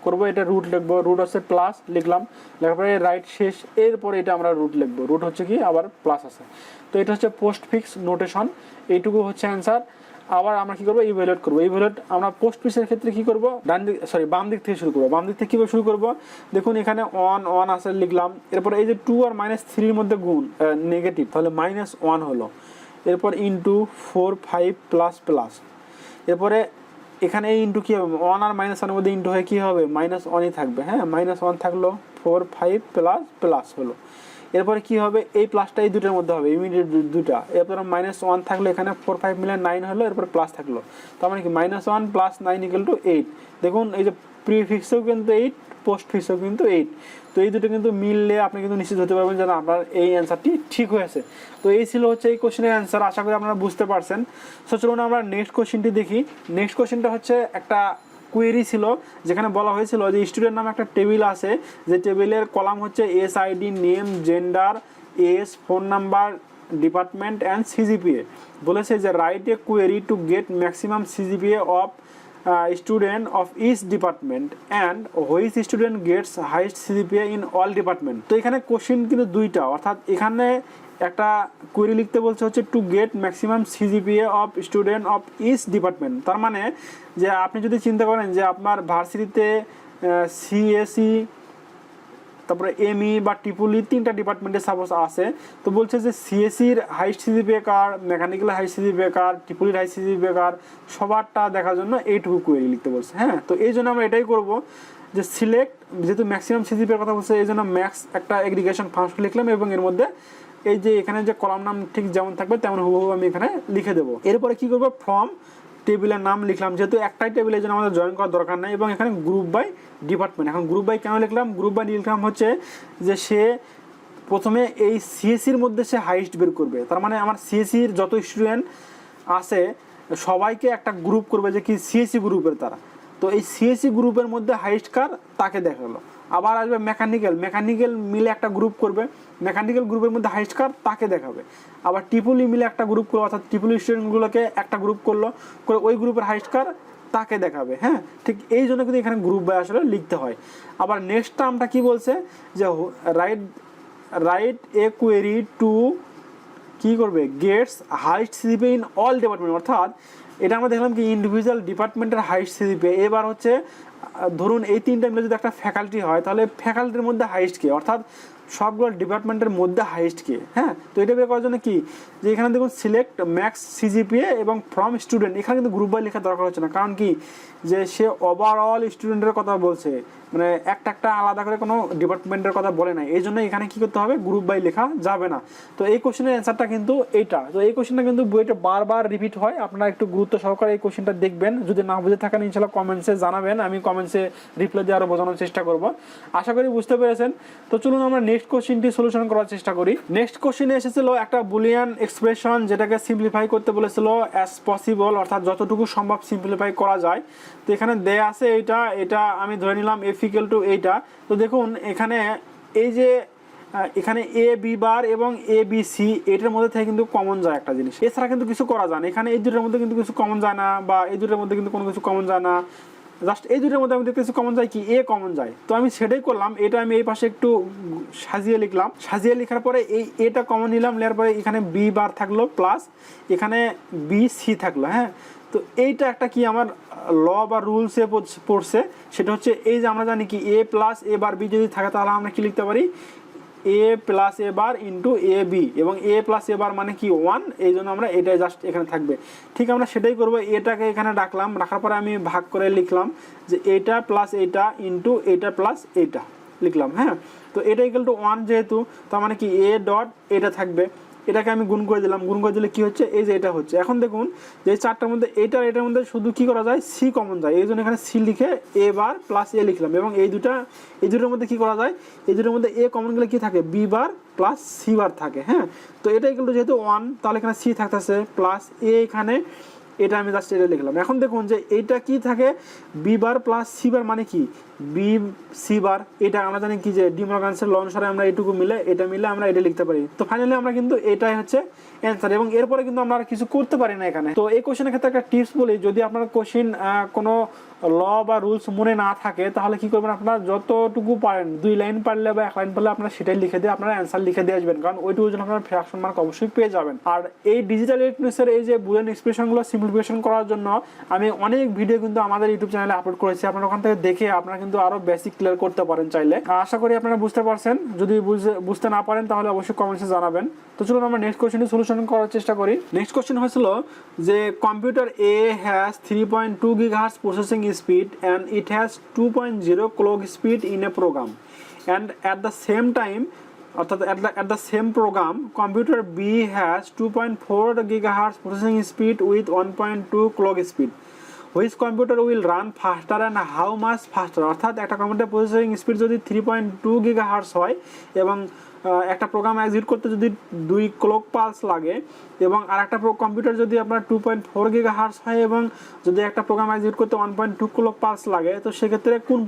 করবো এটা রুট লিখবো, রুট হচ্ছে প্লাস লিখলাম, লেখার পরে রাইট শেষ, এরপরে এটা আমরা রুট লিখবো, রুট হচ্ছে কি আবার প্লাস আছে। তো এটা হচ্ছে পোস্ট ফিক্স নোটেশন, এইটুকু হচ্ছে অ্যান্সার। আবার আমরা কি করবো ইভ্যালুয়েট করবো, ইভ্যালুয়েট আমরা পোস্ট ফিক্সের ক্ষেত্রে কি করবো, বাম দিক থেকে শুরু করবো, বাম দিক থেকে কীভাবে শুরু করবো, দেখুন এখানে 1 আছে লিখলাম, এরপরে এই যে 2 আর -3-এর মধ্যে গুণ নেগেটিভ, তাহলে -1 হলো, এরপর ইন্টু 4 5 প্লাস প্লাস, এরপরে এখানে এই ইন্টু কী হবে 1 আর -1-এর মধ্যে ইন্টু হয়ে কী হবে -1ই থাকবে, হ্যাঁ -1 থাকলো, 4 5 প্লাস প্লাস হলো, এরপরে কি হবে, এই প্লাসটা এই দুটোর মধ্যে হবে, ইমিডিয়েট দুটা। এরপর -1 থাকলো, এখানে 4 5 মিলে 9 হলো, এরপর প্লাস থাকলো, তার মানে কি -1 + 9 = 8। দেখুন এই যে প্রিফিক্সও কিন্তু 8, পোস্ট ফিক্সও কিন্তু 8। তো এই দুটো কিন্তু মিললে আপনি কিন্তু নিশ্চিত হতে পারবেন যে আপনার এই অ্যান্সারটি ঠিক হয়েছে। তো এই ছিল হচ্ছে এই কোশ্চেনের অ্যান্সার, আশা করি আপনারা বুঝতে পারছেন। সো চলুন আমরা নেক্সট কোশ্চেনটি দেখি। নেক্সট কোশ্চেনটা হচ্ছে একটা কোয়েরি ছিল, যেখানে বলা হয়েছিল যে স্টুডেন্ট নামে একটা টেবিল আছে, যে টেবিলের কলাম হচ্ছে SID, name, gender, age, phone number, department and CGPA। বলেছে যে write a query to get maximum CGPA of student of each department and which student gets highest CGPA in all department। তো এখানে question কিন্তু দুইটা, অর্থাৎ এখানে একটা query লিখতে বলছে হচ্ছে to get maximum CGPA of student of each department. তার মানে যে আপনি যদি চিন্তা করেন যে আপনার ভার্সিটিতে CSE, তারপরে ME বা ট্রিপল ই 3টা ডিপার্টমেন্টে সাপোজ আছে, তো বলছে যে CSEর হাইস্ট CGPA কার, মেকানিক্যাল হাইস্ট CGPA কার, ট্রিপল ইর হাইস্ট CGPA কার, সবারটা দেখার জন্য এইটুকু কোয়েরি লিখতে বলছে। হ্যাঁ, তো এই জন্য আমরা এটাই করব যে সিলেক্ট, যেহেতু ম্যাক্সিমাম CGPA কথা বলছে এই জন্য ম্যাক্স একটা এগ্রিগেশন ফাংশন লিখলাম, এবং এর মধ্যে এই যে এখানে যে কলাম নাম ঠিক যেমন থাকবে তেমন হুবহু আমি এখানে লিখে দেবো। এরপরে কি করবো, ফ্রম টেবিলের নাম লিখলাম, যেহেতু একটাই টেবিলের জন্য আমাদের জয়েন করার দরকার নেই, এবং এখানে গ্রুপ বাই ডিপার্টমেন্ট। এখন গ্রুপ বাই কেন লিখলাম, গ্রুপ বাই লিখলাম হচ্ছে যে সে প্রথমে এই CSEর মধ্যে সে হাইস্ট বের করবে। তার মানে আমার CSEর যত স্টুডেন্ট আছে সবাইকে একটা গ্রুপ করবে যে কি CSE গ্রুপের তারা, তো এই CSE গ্রুপের মধ্যে হাইস্ট কার তাকে দেখালো। আবার আসবে মেকানিক্যাল মিলে একটা গ্রুপ করবে, মেকানিক্যাল গ্রুপের মধ্যে হাইস্ট কার তাকে দেখাবে। আবার ট্রিপল ই মিলে একটা গ্রুপ করলো, অর্থাৎ ট্রিপল ই স্টুডেন্টগুলোকে একটা গ্রুপ করলো, করে ওই গ্রুপের হাইস্ট কার তাকে দেখাবে। হ্যাঁ, ঠিক এই জন্য কিন্তু এখানে গ্রুপ বাই আসলে লিখতে হয়। আবার নেক্সট টার্মটা কি বলছে যে রাইট এ কোয়েরি টু কি করবে, gets highest CGPA in all department. অর্থাৎ এটা আমরা দেখলাম কি ইন্ডিভিজুয়াল ডিপার্টমেন্টের হাইস্ট CGPA। এবার হচ্ছে ধরুন এই 3টা মিলে যদি একটা ফ্যাকাল্টি হয়, তাহলে ফ্যাকাল্টির মধ্যে হাইস্ট কে, অর্থাৎ সবগুলো ডিপার্টমেন্টের মধ্যে হাইস্ট কে। হ্যাঁ, তো এটা বের করার জন্য কি, যে এখানে দেখুন সিলেক্ট ম্যাক্স CGPA এবং ফ্রম স্টুডেন্ট, এখানে কিন্তু গ্রুপ বাই লেখার দরকার হচ্ছে না, কারণ কি যে সে ওভারঅল স্টুডেন্টের কথা বলছে, মানে একটা আলাদা করে কোনো ডিপার্টমেন্টের কথা বলে নাই, এই জন্য এখানে কি করতে হবে, গ্রুপ বাই লেখা যাবে না। তো এই কোশ্চেনের অ্যান্সারটা কিন্তু এইটা। তো এই কোশ্চেনটা কিন্তু বইটা বারবার রিপিট হয়, আপনারা একটু গুরুত্ব সহকারে এই কোশ্চেনটা দেখবেন। যদি না বুঝে থাকেন ইনশাআল্লাহ কমেন্টসে জানাবেন, আমি কমেন্টসে রিপ্লাই দিয়ে আরও বোঝানোর চেষ্টা করব। আশা করি বুঝতে পেরেছেন। তো চলুন আমরা নেক্সট কোশ্চেনটি সলিউশন করার চেষ্টা করি। নেক্সট কোশ্চেনে এসেছিল একটা বুলিয়ান এক্সপ্রেশন, যেটাকে সিম্পলিফাই করতে বলেছিল অ্যাজ পসিবল, অর্থাৎ যতটুকু সম্ভব সিম্পলিফাই করা যায়। তো এখানে দেয়া আছে এটা আমি ধরে নিলাম F = এইটা। তো দেখুন এখানে এই যে এখানে AB বার এবং ABC এটার মধ্যে থেকে কিন্তু কমন যায় একটা জিনিস, এছাড়া কিন্তু কিছু করা যায় না। এখানে এই দুটোর মধ্যে কিন্তু কিছু কমন যায় না, বা এই দুটোর মধ্যে কিন্তু কোনো কিছু কমন যায় না, জাস্ট এই দুটোর মধ্যে আমি কিছু কমন যায় কি, A কমন যায়। তো আমি সেটাই করলাম, এটা আমি এই পাশে একটু সাজিয়ে লিখলাম, সাজিয়ে লেখার পরে এই এটা কমন নিলাম, নেওয়ার পরে এখানে B বার থাকলো প্লাস এখানে BC থাকলো। হ্যাঁ, তো এইটা একটা কি আমার ল বা রুলসে পড়ছে, সেটা হচ্ছে এই যে আমরা জানি কি A + A বার B যদি থাকে তাহলে আমরা কি লিখতে পারি, A + A bar into AB, এবং A + A বার মানে কি 1, এই জন্য আমরা এটাই জাস্ট এখানে থাকবে। ঠিক আমরা সেটাই করবো, এটাকে এখানে রাখলাম, রাখার পরে আমি ভাগ করে লিখলাম যে এটা প্লাস এটা ইন্টু এটা প্লাস এটা লিখলাম। হ্যাঁ, তো এটা = 1 যেহেতু, তার মানে কি A ডট এটা থাকবে, এটাকে আমি গুণ করে দিলাম, গুণ করে দিলে কি হচ্ছে, এই যে এটা হচ্ছে। এখন দেখুন যে এই চারটার মধ্যে এটার মধ্যে শুধু কি করা যায়, C কমন যায়, এই জন্য এখানে C লিখে A বার প্লাস A লিখলাম, এবং এই দুটোর মধ্যে কি করা যায়, এই দুটোর মধ্যে A কমন গেলে কি থাকে, B বার প্লাস C বার থাকে। হ্যাঁ, তো এটা যেহেতু 1, তাহলে এখানে C থাকতেছে প্লাস A, এখানে এটা আমি জাস্ট এটা লিখলাম। এখন দেখুন যে এইটা কি থাকে, B বার প্লাস C বার মানে কি BC বার। এটা আমরা জানি কি যে ডি মর্গানসের ল অনুসারে আমরা এইটুকু মিলে আমরা এটা লিখতে পারি। তো ফাইনালি আমরা কিন্তু এটাই হচ্ছে অ্যান্সার, এবং এরপরে কিন্তু আমরা আর কিছু করতে পারি না এখানে। তো এই কোশ্চেনের ক্ষেত্রে একটা টিপস বলি, যদি আপনার কোশ্চেন কোনো ল বা রুলস মনে না থাকে, তাহলে কি করবেন, আপনারা যতটুকু পারেন 2 লাইন পারলে বা 1 লাইন পারলে আপনারা সেটাই লিখে দিয়ে আপনারা অ্যান্সার লিখে দিয়ে আসবেন, কারণ ওইটুকুর জন্য আপনারা ফ্র্যাকশন মার্ক অবশ্যই পেয়ে যাবেন। আর এই ডিজিটাল ইলেকট্রনিক্সের এই যে বুলিয়ান এক্সপ্রেশনগুলো সিম্পলিফিকেশন করার জন্য আমি অনেক ভিডিও কিন্তু আমাদের ইউটিউব চ্যানেলে আপলোড করেছি, আপনারা ওখান থেকে দেখে আপনারা কিন্তু আরো বেসিক ক্লিয়ার করতে পারেন চাইলে। আশা করি আপনারা বুঝতে পারছেন, যদি বুঝতে না পারেন তাহলে অবশ্যই কমেন্টসে জানাবেন। তো চলুন আমরা নেক্সট কোশ্চেনটি সলিউশন করার চেষ্টা করি। নেক্সট কোশ্চেন হয়েছিল যে computer A has 3.2 GHz processing speed and it has 2.0 clock speed in a program, and at the same time অর্থাৎ at the same program computer B has 2.4 gigahertz processing speed with 1.2 clock speed. Which computer will run faster and how much faster? অর্থাৎ একটা computer processing speed যদি 3.2 gigahertz হয় এবং একটা program execute করতে যদি 2 clock pulse লাগে এবং আরেকটা কম্পিউটার যদি আপনার 2.4 গিগাহার্টজ হয় এবং যদি একটা প্রোগ্রাম এক্সিকিউট করতে 1.2 ক্লক পালস লাগে, তো সেক্ষেত্রে কোন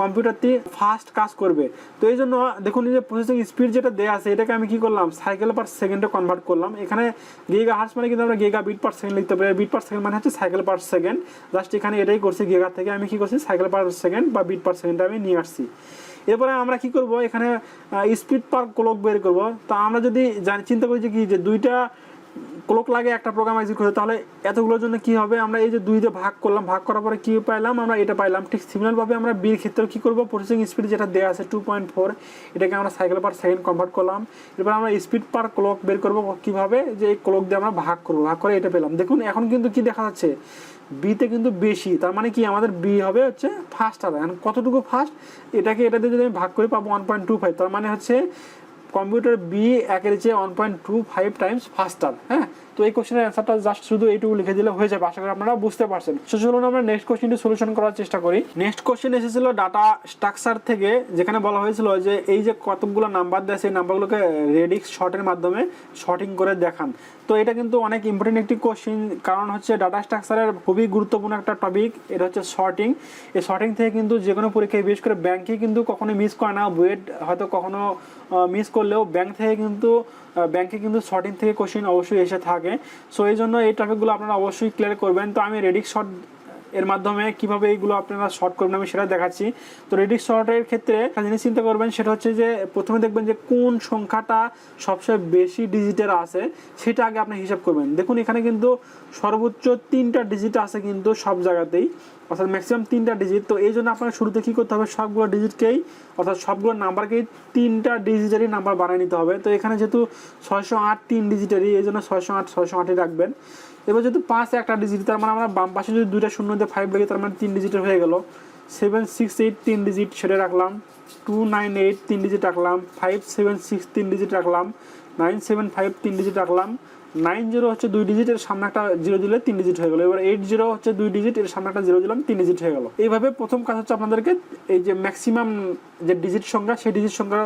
কম্পিউটারটি ফাস্ট কাজ করবে? তো এই জন্য দেখুন এই যে প্রসেসিং স্পিড যেটা দেওয়া আছে এটাকে আমি কি করলাম, সাইকেল পার সেকেন্ডে কনভার্ট করলাম। এখানে গিগাহার্টজ মানে কিন্তু আমরা গিগা বিট পার সেকেন্ড লিখতে পারি, বিট পার সেকেন্ড মানে হচ্ছে সাইকেল পার সেকেন্ড। জাস্ট এখানে এটাই করছি, গিগা থেকে আমি কি করছি সাইকেল পার সেকেন্ড বা বিট পার সেকেন্ড আমি নিয়ে আসছি। এরপরে আমরা কি করব, এখানে স্পিড পার ক্লক বের করব। তো আমরা যদি চিন্তা করি যে কি যে 2টা ক্লক লাগে একটা প্রোগ্রাম এক্সিকিউট করতে, তাহলে এতগুলোর জন্য কি হবে, আমরা এই যে 2 দিয়ে ভাগ করলাম, ভাগ করার পরে কি পাইলাম, আমরা এটা পাইলাম। ঠিক সিমিলারভাবে আমরা বির ক্ষেত্রেও কি করব, প্রসেসিং স্পিড যেটা দেওয়া আছে 2.4 এটাকে আমরা সাইকেল পার সেকেন্ড কনভার্ট করলাম। এরপর আমরা স্পিড পার ক্লক বের করব কিভাবে, যে এই ক্লক দিয়ে আমরা ভাগ করব, ভাগ করে এটা পেলাম। দেখুন এখন কিন্তু কি দেখা যাচ্ছে, বিতে কিন্তু বেশি, তার মানে কি আমাদের বি হবে হচ্ছে ফাস্টার। এখন কতটুকু ফাস্ট, এটাকে এটা দিয়ে যদি আমি ভাগ করে পাবো 1.25, তার মানে হচ্ছে কম্পিউটার বি একের চেয়ে 1.25 টাইমস ফাস্টার। হ্যাঁ, তো এই কোশ্চেনের অ্যান্সারটা জাস্ট শুধু এইটুকু লিখে দিলে হয়ে যাবে, আশা করি আপনারা বুঝতে পারছেন। সো চলুন আমরা নেক্সট কোশ্চেনটি সলিউশন করার চেষ্টা করি। নেক্সট কোশ্চেন এসেছিল ডাটা স্ট্রাকচার থেকে, যেখানে বলা হয়েছিল যে এই যে কতগুলো নাম্বার দেয় সেই নাম্বারগুলোকে রেডিক্স শর্টের মাধ্যমে শর্টিং করে দেখান। তো এটা কিন্তু অনেক ইম্পর্টেন্ট একটি কোশ্চেন, কারণ হচ্ছে ডাটা স্ট্রাকচারের খুবই গুরুত্বপূর্ণ একটা টপিক। এটা হচ্ছে শর্টিং। এই শর্টিং থেকে কিন্তু যে কোনো পরীক্ষায়, বিশেষ করে ব্যাংকে কিন্তু কখনো মিস করে না, বুয়েট হয়তো কখনো মিস করলেও ব্যাংকে কিন্তু শর্টিং থেকে কোশ্চেন অবশ্যই এসে থাকে। সো এই জন্য এই টপিকগুলো আপনারা অবশ্যই ক্লিয়ার করবেন। তো আমি রেডিক্স শর্ট এর মাধ্যমে কিভাবে এইগুলো আপনারা শর্ট করবেন আমি সেটা দেখাচ্ছি। তো রেডিক্স শর্টের ক্ষেত্রে একটা জিনিস চিন্তা করবেন, সেটা হচ্ছে যে প্রথমে দেখবেন যে কোন সংখ্যাটা সবচেয়ে বেশি ডিজিটের আছে সেটা আগে আপনি হিসাব করবেন। দেখুন এখানে কিন্তু সর্বোচ্চ 3টা ডিজিট আছে কিন্তু সব জায়গাতেই, অর্থাৎ ম্যাক্সিমাম 3টা ডিজিট। তো এই জন্য আপনার শুরুতে কী করতে হবে, সবগুলো ডিজিটকেই অর্থাৎ সবগুলো নাম্বারকেই 3টা ডিজিটেরই নাম্বার বানিয়ে নিতে হবে। তো এখানে যেহেতু 608 3 ডিজিটেরই, এই জন্য 608 রাখবেন। এবার যদি 5 একটা ডিজিট, তার মানে আমরা বাম পাশে যদি 2টা শূন্য দিয়ে 5 লাগে, তার মানে 3 ডিজিটের হয়ে গেল। 768 3 ডিজিট সেটা রাখলাম, 298 3 ডিজিট রাখলাম, 576 3 ডিজিট রাখলাম, 975 3 ডিজিট রাখলাম, 90 হচ্ছে 2 ডিজিট, এর সামনে একটা 0 দিলে 3 ডিজিট হয়ে গেল। এবার 80 হচ্ছে 2 ডিজিট, এর সামনে একটা 0 দিলাম, 3 ডিজিট হয়ে গেল। এইভাবে প্রথম কাজ হচ্ছে আপনাদেরকে এই যে ম্যাক্সিমাম যে ডিজিট সংখ্যা, সেই ডিজিট সংখ্যা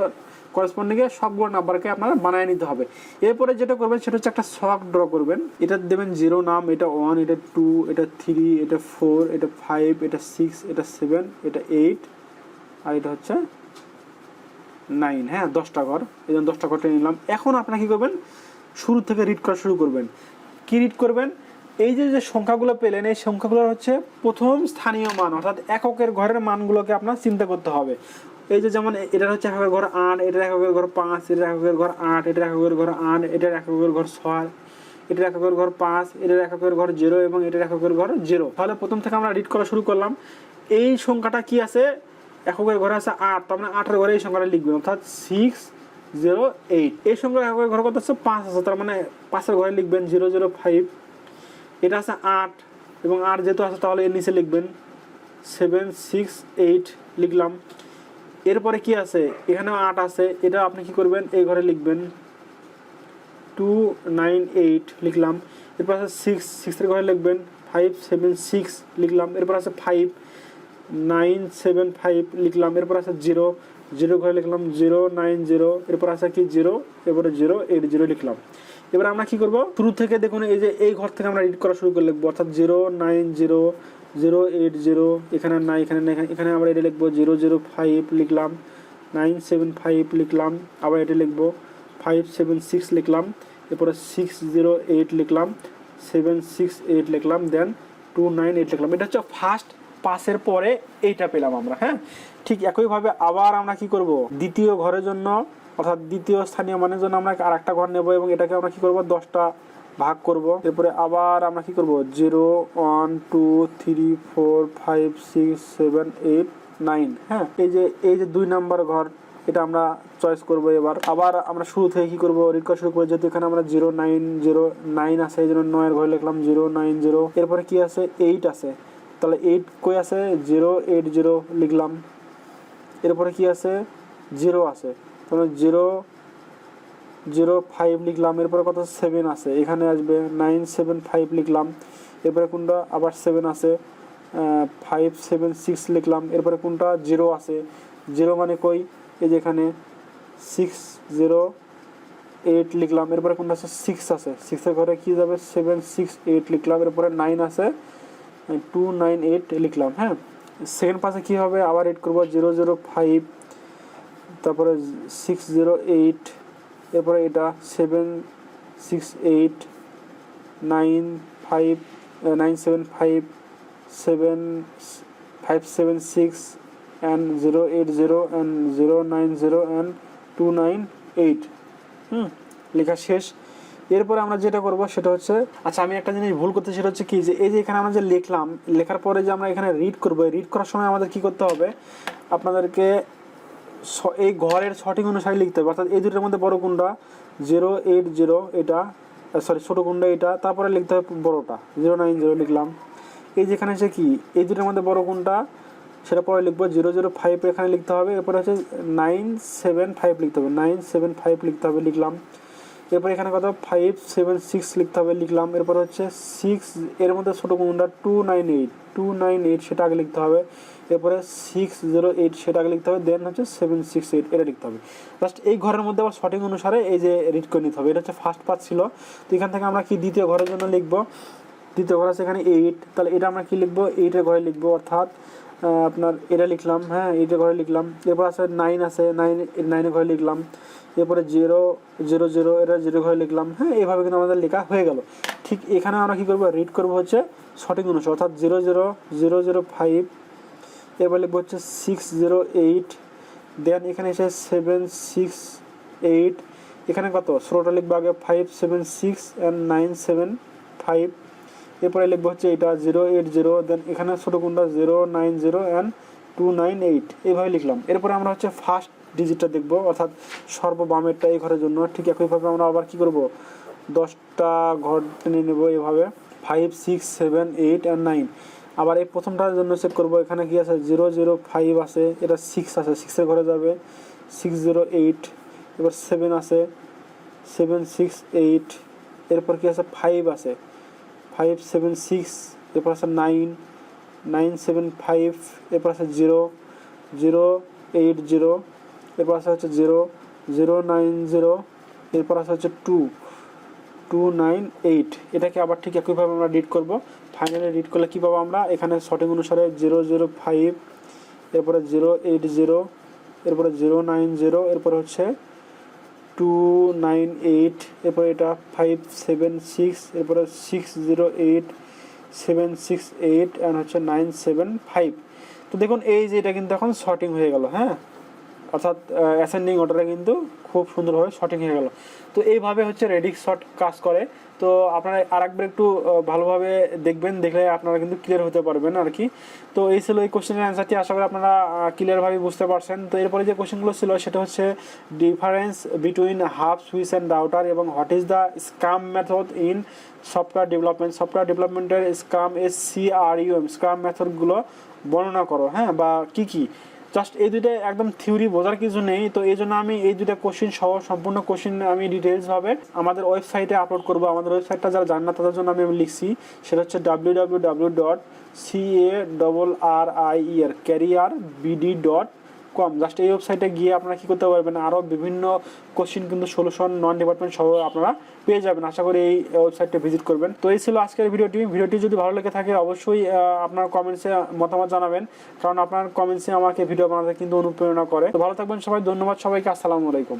করসপন্ডিংয়ে সবগুলো নাম্বারকে আপনারা বানিয়ে নিতে হবে। এরপরে যেটা করবেন সেটা হচ্ছে একটা ছক ড্র করবেন। এটা দেবেন 0 নাম, এটা 1, এটা 2, এটা 3, এটা 4, এটা 5, এটা 6, এটা 7, এটা 8, আর এটা হচ্ছে 9। হ্যাঁ, 10টা ঘর, এই জন্য 10টা ঘরটা নিলাম। এখন আপনারা কী করবেন, শুরু থেকে রিড করা শুরু করবেন। কি রিড করবেন, এই যে সংখ্যাগুলো পেলেন এই সংখ্যাগুলোর হচ্ছে প্রথম স্থানীয় মান, অর্থাৎ এককের ঘরের মানগুলোকে আপনার চিন্তা করতে হবে। এই যে যেমন এটার হচ্ছে এককের ঘর 8, এটার এককের ঘর 5, এটার এককের ঘর 8, এটার এককের ঘর 8, এটার এককের ঘর 6, এটার এককের ঘর 5, এটার এককের ঘর 0 এবং এটার এককের ঘর 0। তাহলে প্রথম থেকে আমরা রিড করা শুরু করলাম। এই সংখ্যাটা কি আছে, এককের ঘরে আছে 8, তার মানে 8-এর ঘরে এই সংখ্যাটা লিখবেন, অর্থাৎ 608। এই সংখ্যার এককের ঘর কত আছে, 5 আছে, তার মানে 5-এর ঘরে লিখবেন 005। এটা আছে 8 এবং 8 যেহেতু আছে তাহলে এর নিচে লিখবেন 768 লিখলাম। এরপরে কি আছে, এখানেও 8 আছে, এটা আপনি কি করবেন, এই ঘরে লিখবেন 298 লিখলাম। এরপর আছে 6-এর ঘরে লিখবেন 576 লিখলাম। এরপর আছে 5975 লিখলাম। এরপর আছে 0 ঘরে লিখলাম 090। এরপর আছে কি 0, এরপরে 080 লিখলাম। এবার আমরা কি করব, শুরু থেকে দেখুন এই যে এই ঘর থেকে আমরা রিড করা শুরু করে লিখবো, অর্থাৎ 090 080, এখানে না, এখানে না, এখানে আমরা এটা লিখবো 005 লিখলাম, 975 লিখলাম, আবার এটা লিখবো 576 লিখলাম, এরপরে 608 লিখলাম, 768 লিখলাম, দেন 298 লিখলাম। এটা হচ্ছে ফার্স্ট পাসের পরে এইটা পেলাম আমরা। হ্যাঁ, ঠিক একইভাবে আবার আমরা কি করব, দ্বিতীয় ঘরের জন্য অর্থাৎ দ্বিতীয় স্থানীয় মানের জন্য আমরা আর একটা ঘর নেব এবং এটাকে আমরা কি করব, 10টা ভাগ করব। এরপরে আবার আমরা কি করব, 0 1 2 3 4 5 6 7 8 9। হ্যাঁ, এই যে 2 নাম্বার ঘর, এটা আমরা চয়েস করব। এবার আবার আমরা শুরু থেকে কি করব, রিড করা শুরু করব। যেহেতু এখানে আমরা 0909 আছে, এই জন্য 9-এর ঘরে লিখলাম 090। এরপরে কি আছে, 8 আছে, তাহলে 8 কই আছে, 080 লিখলাম। এরপরে কি আছে, 0 আছে, তাহলে 9.05 লিখলাম, এরপরে কত 7 আছে, এখানে আসবে 9.75 লিখলাম, এরপরে কোনটা আবার 7 আছে, 5.76 লিখলাম, এরপরে কোনটা 0 আছে, 0 মানে কই, এই যে এখানে 6.08 লিখলাম, এরপরে কোনটা আছে 6 আছে, 6 ঘরে কি যাবে 7.68 লিখলাম, এরপরে 9 আছে 2.98 লিখলাম। হ্যাঁ, সেকেন্ড পাশে কি হবে, আবার এড করবো 0.05, তারপরে 6.08, এরপরে এটা 7.68, 9.75, 5.76 and 0.80 and 0.90 and 2.98। লেখা শেষ। এরপরে আমরা যেটা করব সেটা হচ্ছে, আচ্ছা আমি একটা জিনিস ভুল করতে, সেটা হচ্ছে কি যে এই যে এখানে আমরা যে লিখলাম, লেখার পরে যে আমরা এখানে রিড করব, রিড করার সময় আমাদের কি করতে হবে, আপনাদেরকে এই ঘরের সঠিক অনুসারে লিখতে হবে। অর্থাৎ এই দুটোর মধ্যে বড় কোনটা 0.80 এটা, সরি ছোটো কোনটা এটা, তারপরে লিখতে হবে বড়টা 0.90 লিখলাম। এই যেখানে হচ্ছে কি এই দুটোর মধ্যে বড় কোনটা সেটা পরে লিখবো 0.05 এখানে লিখতে হবে, এরপরে হচ্ছে 9.75 লিখতে হবে, 9.75 লিখতে হবে লিখলাম, এরপর এখানে কত 5.76 লিখতে হবে লিখলাম, এরপর হচ্ছে 6 এর মধ্যে ছোটো কোনটা 2.98 সেটা আগে লিখতে হবে, এরপরে 6.08 সেটা আগে লিখতে হবে, দেন হচ্ছে 7.68 এটা লিখতে হবে। জাস্ট এই ঘরের মধ্যে আবার সঠিক অনুসারে এই যে রিড করে নিতে হবে। এটা হচ্ছে ফার্স্ট পার্ট ছিল। তো এখান থেকে আমরা কি দ্বিতীয় ঘরের জন্য লিখবো, দ্বিতীয় ঘর আছে এখানে 8, তাহলে এটা আমরা কি লিখবো 8-এর ঘরে লিখবো, অর্থাৎ আপনার এটা লিখলাম, হ্যাঁ 8-এর ঘরে লিখলাম, এরপর আছে 9 আছে 9-এর ঘরে লিখলাম, এরপরে 0.00 এটা 0 ঘরে লিখলাম। হ্যাঁ, এইভাবে কিন্তু আমাদের লেখা হয়ে গেল। ঠিক এখানে আমরা কী করবো, রিড করবো হচ্ছে সঠিক অনুসারে, অর্থাৎ 0.005, এরপর লিখবো হচ্ছে 6.08, দেন এখানে এসে 7.68, এখানে কত 16টা লিখবো আগে 5.76 and 9.75, এরপরে লিখবো হচ্ছে এটা 0.80, দেন এখানে ছোটো কোনটা 0.90 and 2.98 এইভাবে লিখলাম। এরপরে আমরা হচ্ছে ফার্স্ট ডিজিটটা দেখবো, অর্থাৎ সর্ববামেরটা এই ঘরের জন্য। ঠিক একইভাবে আমরা আবার কি করব, 10টা ঘর টেনে নেবো এভাবে 5, 6, 7, 8 and 9। আবার এই প্রথমটার জন্য চেক করবো, এখানে কি আছে 0.05 আছে, এটা 6 আছে, 6-এর ঘরে যাবে 6.08, এবার 7 আছে 7.68, এরপর কি আছে 5 আছে 5.76, এরপর আছে 9.75, এরপর আছে 0.80, এরপর আছে হচ্ছে 0.90, এরপর আছে হচ্ছে 2.98। এটাকে আবার ঠিক একইভাবে আমরা রিড করব। ফাইনালি রিড করলে কী পাবো আমরা, এখানে সঠিক অনুসারে 0.05, এরপরে 0.80, এরপরে 0.90, এরপরে হচ্ছে 2.98, এরপরে এটা 5.76, এরপরে 6.08, 7.68 অ্যান্ড হচ্ছে 9.75। তো দেখুন এই যে এটা কিন্তু এখন শর্টিং হয়ে গেল। হ্যাঁ, অর্থাৎ অ্যাসেন্ডিং অর্ডারে কিন্তু খুব সুন্দরভাবে শর্টিং হয়ে গেল। তো এইভাবে হচ্ছে রেডিক্স শর্ট কাজ করে। তো আপনারা আরেকবার একটু ভালোভাবে দেখবেন, দেখলে আপনারা কিন্তু ক্লিয়ার হতে পারবেন আর কি। তো এই ছিল এই কোশ্চেনের অ্যান্সারটি, আশা করি আপনারা ক্লিয়ারভাবে বুঝতে পারছেন। তো এরপরে যে কোশ্চেনগুলো ছিল সেটা হচ্ছে difference between hub switch and router এবং what is the scrum method in software development. Software ডেভেলপমেন্টের স্ক্রাম SCRUM স্ক্রাম মেথডগুলো বর্ণনা করো। হ্যাঁ, বা কী কী, জাস্ট এই দুইটা একদম থিওরি বোঝার কিছু নেই। তো এই জন্য আমি এই দুইটা কোশ্চেন সহ সম্পূর্ণ কোশ্চেন আমি ডিটেলসভাবে আমাদের ওয়েবসাইটে আপলোড করবো। আমাদের ওয়েবসাইটটা যারা জান না তাদের জন্য আমি লিখছি, সেটা হচ্ছে www.careerbd.com। জাস্ট এই ওয়েবসাইটে গিয়ে আপনারা কী করতে পারবেন, আরও বিভিন্ন কোশ্চেন কিন্তু সলিউশন নন ডিপার্টমেন্ট সহ আপনারা পেয়ে যাবেন। আশা করি এই ওয়েবসাইটে ভিজিট করবেন। তো এই ছিল আজকের ভিডিওটি যদি ভালো লেগে থাকে অবশ্যই আপনার কমেন্টসে মতামত জানাবেন, কারণ আপনার কমেন্টসে আমাকে ভিডিও বানাতে কিন্তু অনুপ্রেরণা করে। তো ভালো থাকবেন সবাই, ধন্যবাদ সবাইকে, আসসালামু আলাইকুম।